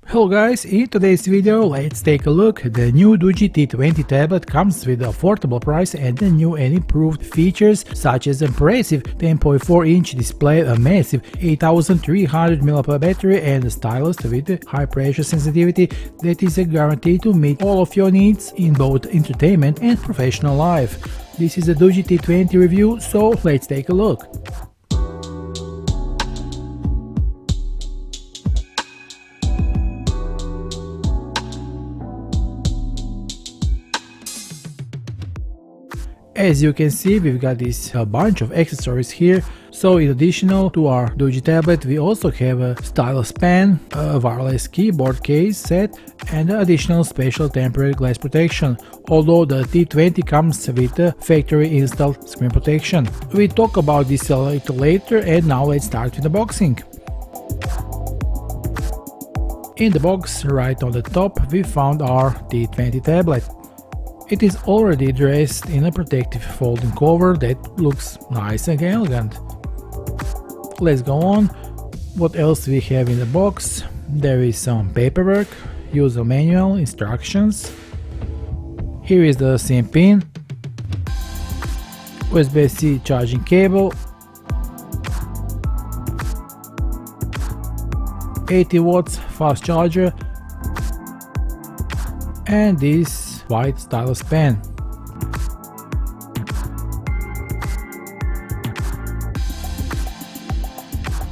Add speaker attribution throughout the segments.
Speaker 1: Hello guys, in today's video let's take a look. The new Doogee T20 tablet comes with an affordable price and the new and improved features such as impressive 10.4-inch display, a massive 8300 mAh battery and a stylus with high pressure sensitivity that is a guarantee to meet all of your needs in both entertainment and professional life. This is a Doogee T20 review, so let's take a look. As you can see, we've got this bunch of accessories here. So in addition to our Doogee tablet, we also have a stylus pen, a wireless keyboard case set, and additional special temporary glass protection, although the T20 comes with a factory installed screen protection. We'll talk about this a little later, and now let's start with the unboxing. In the box, right on the top, we found our T20 tablet. It is already dressed in a protective folding cover that looks nice and elegant. Let's go on. What else we have in the box? There is some paperwork, user manual, instructions. Here is the SIM pin, USB-C charging cable, 80 watts fast charger, and this white stylus pen.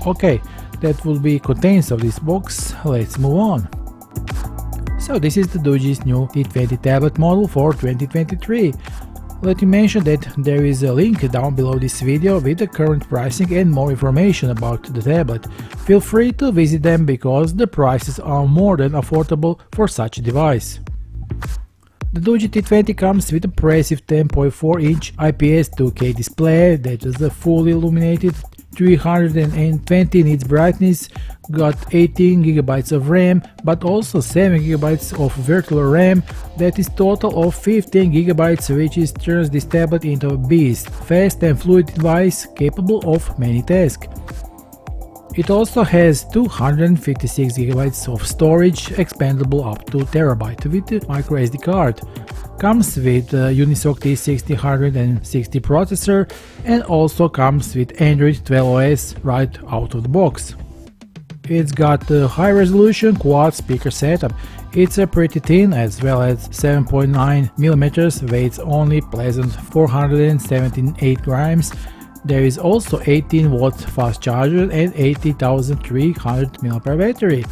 Speaker 1: Okay, that will be contents of this box. Let's move on. So this is the Doogee's new T20 tablet model for 2023. Let me mention that there is a link down below this video with the current pricing and more information about the tablet. Feel free to visit them because the prices are more than affordable for such a device. The Doogee T20 comes with a impressive 10.4-inch IPS 2K display that is a fully illuminated 320 nits brightness, got 18GB of RAM, but also 7GB of virtual RAM, that is total of 15GB, which turns this tablet into a beast, fast and fluid device capable of many tasks. It also has 256GB of storage, expandable up to TB with a microSD card. Comes with Unisoc T6060 processor and also comes with Android 12 OS right out of the box. It's got a high resolution quad speaker setup. It's pretty thin as well as 7.9mm, weighs only pleasant 478 grams. There is also 18 watts fast charger and 80,300 mAh battery.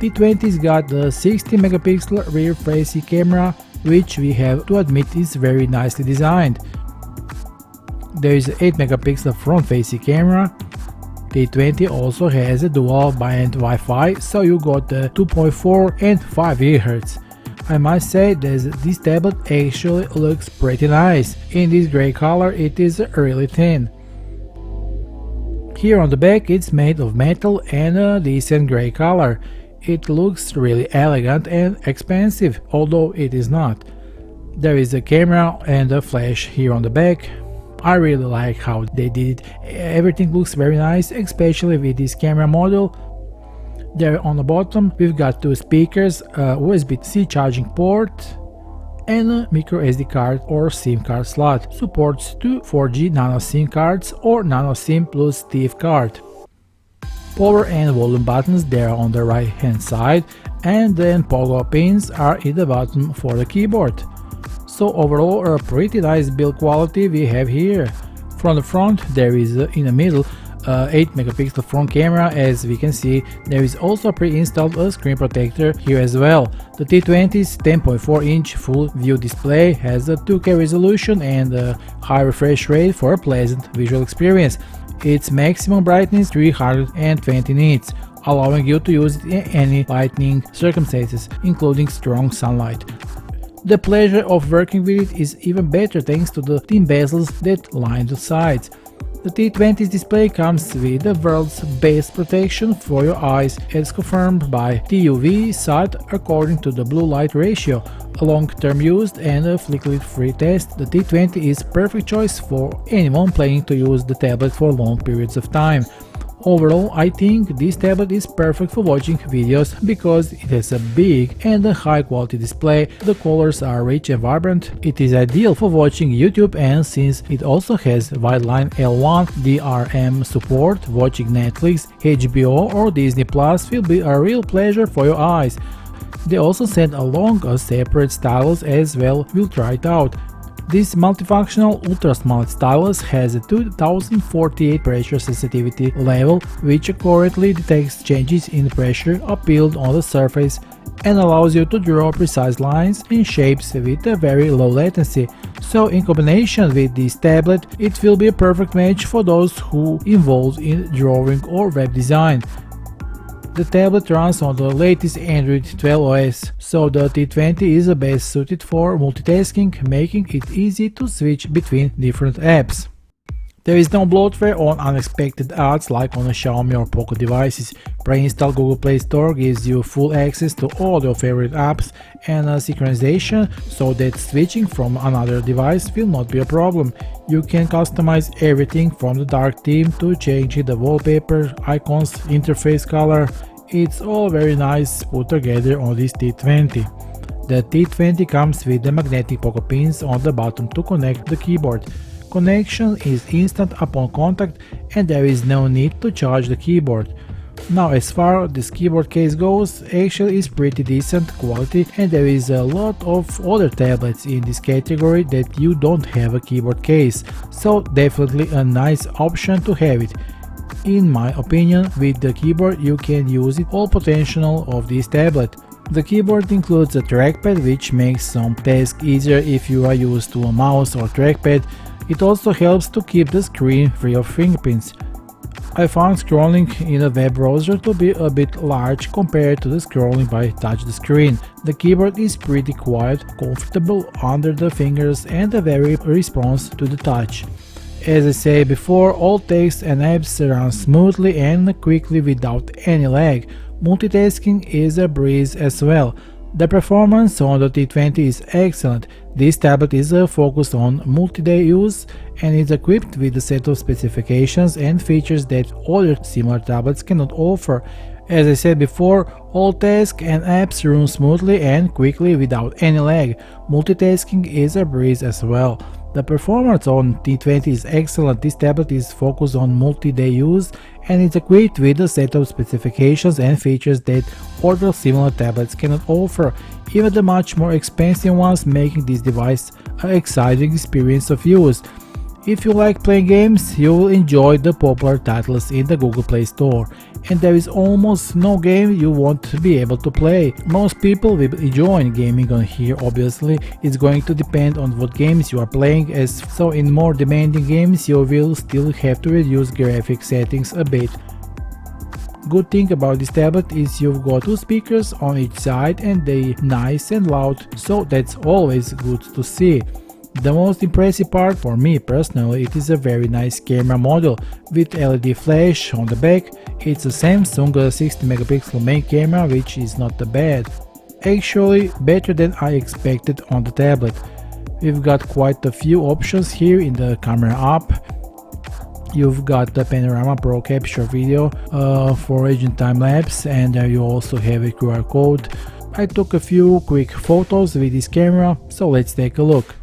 Speaker 1: T20's got the 60 megapixel rear facing camera, which we have to admit is very nicely designed. There is 8 megapixel front facing camera. T20 also has a dual band Wi-Fi, so you got the 2.4 and 5 GHz. I must say that this tablet actually looks pretty nice. In this grey color it is really thin. Here on the back it's made of metal and a decent grey color. It looks really elegant and expensive, although it is not. There is a camera and a flash here on the back. I really like how they did it. Everything looks very nice, especially with this camera model. There on the bottom we've got two speakers, a USB-C charging port, and a microSD card or SIM card slot. Supports two 4G nano SIM cards or nano SIM plus TIFF card. Power and volume buttons there on the right hand side, and then pogo pins are in the bottom for the keyboard. So overall a pretty nice build quality we have here. From the front there is in the middle 8 megapixel front camera. As we can see, there is also pre-installed screen protector here as well. The T20's 10.4-inch full view display has a 2K resolution and a high refresh rate for a pleasant visual experience. Its maximum brightness 320 nits, allowing you to use it in any lighting circumstances, including strong sunlight. The pleasure of working with it is even better thanks to the thin bezels that line the sides. The T20's display comes with the world's best protection for your eyes, as confirmed by TUV SAT according to the blue light ratio. A long-term use and a flicker-free test, the T20 is perfect choice for anyone planning to use the tablet for long periods of time. Overall, I think this tablet is perfect for watching videos because it has a big and a high quality display, the colors are rich and vibrant, it is ideal for watching YouTube, and since it also has Widely L1 DRM support, watching Netflix, HBO or Disney Plus will be a real pleasure for your eyes. They also sent along a separate stylus as well, we'll try it out. This multifunctional ultra-smart stylus has a 2048 pressure sensitivity level, which accurately detects changes in pressure applied on the surface and allows you to draw precise lines and shapes with a very low latency. So in combination with this tablet, it will be a perfect match for those who involved in drawing or web design. The tablet runs on the latest Android 12 OS, so the T20 is the best suited for multitasking, making it easy to switch between different apps. There is no bloatware or unexpected ads like on a Xiaomi or Poco devices. Pre-installed Google Play Store gives you full access to all your favorite apps and synchronization, so that switching from another device will not be a problem. You can customize everything from the dark theme to changing the wallpaper, icons, interface color. It's all very nice put together on this T20. The T20 comes with the magnetic Poco pins on the bottom to connect the keyboard. Connection is instant upon contact and there is no need to charge the keyboard. Now, as far as this keyboard case goes, actually is pretty decent quality, and there is a lot of other tablets in this category that you don't have a keyboard case, so definitely a nice option to have it. In my opinion, with the keyboard you can use it all potential of this tablet. The keyboard includes a trackpad, which makes some tasks easier if you are used to a mouse or trackpad. It also helps to keep the screen free of fingerprints. I found scrolling in a web browser to be a bit large compared to the scrolling by touch the screen. The keyboard is pretty quiet, comfortable under the fingers and a very response to the touch. As I said before, all text and apps run smoothly and quickly without any lag. Multitasking is a breeze as well. The performance on the T20 is excellent. This tablet is focused on multi-day use and is equipped with a set of specifications and features that other similar tablets cannot offer. As I said before, all tasks and apps run smoothly and quickly without any lag. Multitasking is a breeze as well. The performance on T20 is excellent. This tablet is focused on multi-day use and is equipped with a set of specifications and features that other similar tablets cannot offer, even the much more expensive ones, making this device an exciting experience of use. If you like playing games, you will enjoy the popular titles in the Google Play Store, and there is almost no game you won't be able to play. Most people will enjoy gaming on here. Obviously, it's going to depend on what games you are playing, as so in more demanding games you will still have to reduce graphic settings a bit. Good thing about this tablet is you've got two speakers on each side and they nice and loud, so that's always good to see. The most impressive part for me personally, it is a very nice camera module with LED flash on the back. It's a Samsung 60 megapixel main camera, which is not bad. Actually better than I expected on the tablet. We've got quite a few options here in the camera app. You've got the Panorama Pro capture video for agent time lapse, and you also have a QR code. I took a few quick photos with this camera, so let's take a look.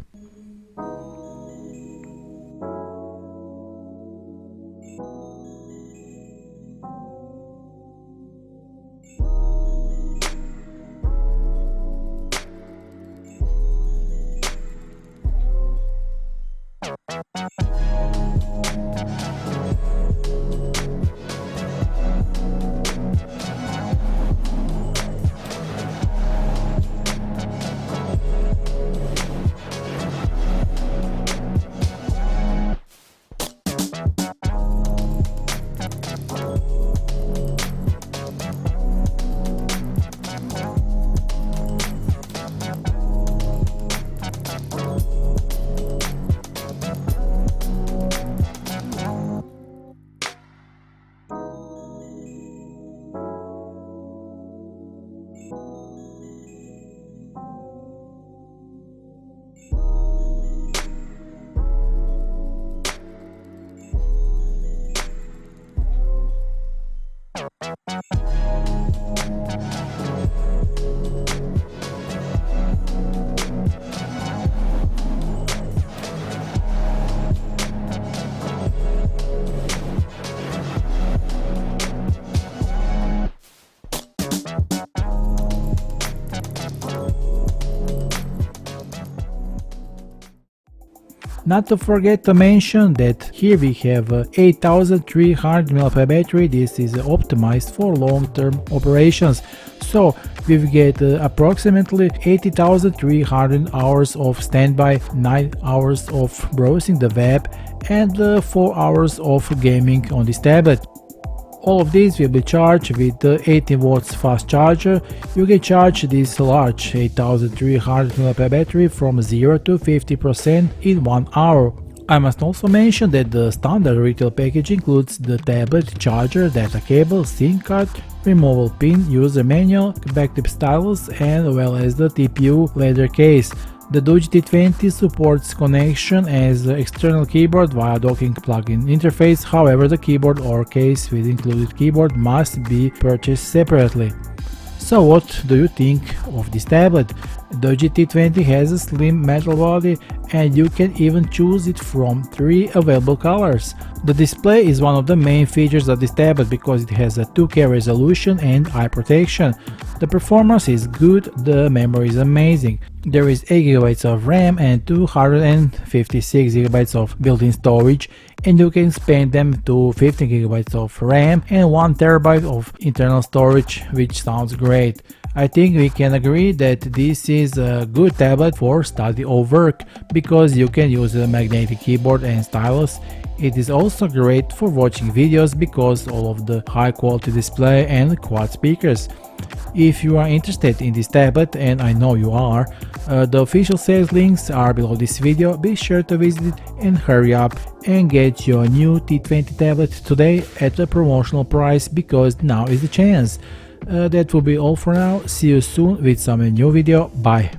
Speaker 1: Not to forget to mention that here we have a 8300 mAh battery. This is optimized for long-term operations. So we get approximately 80,300 hours of standby, 9 hours of browsing the web, and 4 hours of gaming on this tablet. All of these will be charged with the 18 watts fast charger. You can charge this large 8300 mAh battery from 0 to 50% in 1 hour. I must also mention that the standard retail package includes the tablet, charger, data cable, SIM card, removable pin, user manual, backup stylus, and well as the TPU leather case. The Doogee T20 supports connection as external keyboard via docking plug-in interface, however the keyboard or case with included keyboard must be purchased separately. So what do you think of this tablet? Doogee T20 has a slim metal body and you can even choose it from 3 available colors. The display is one of the main features of this tablet because it has a 2K resolution and eye protection. The performance is good, the memory is amazing. There is 8GB of RAM and 256GB of built-in storage, and you can expand them to 15GB of RAM and 1TB of internal storage, which sounds great. I think we can agree that this is a good tablet for study or work because you can use a magnetic keyboard and stylus. It is also great for watching videos because all of the high quality display and quad speakers. If you are interested in this tablet, and I know you are, the official sales links are below this video. Be sure to visit it and hurry up and get your new T20 tablet today at a promotional price because now is the chance. That will be all for now. See you soon with some new video. Bye.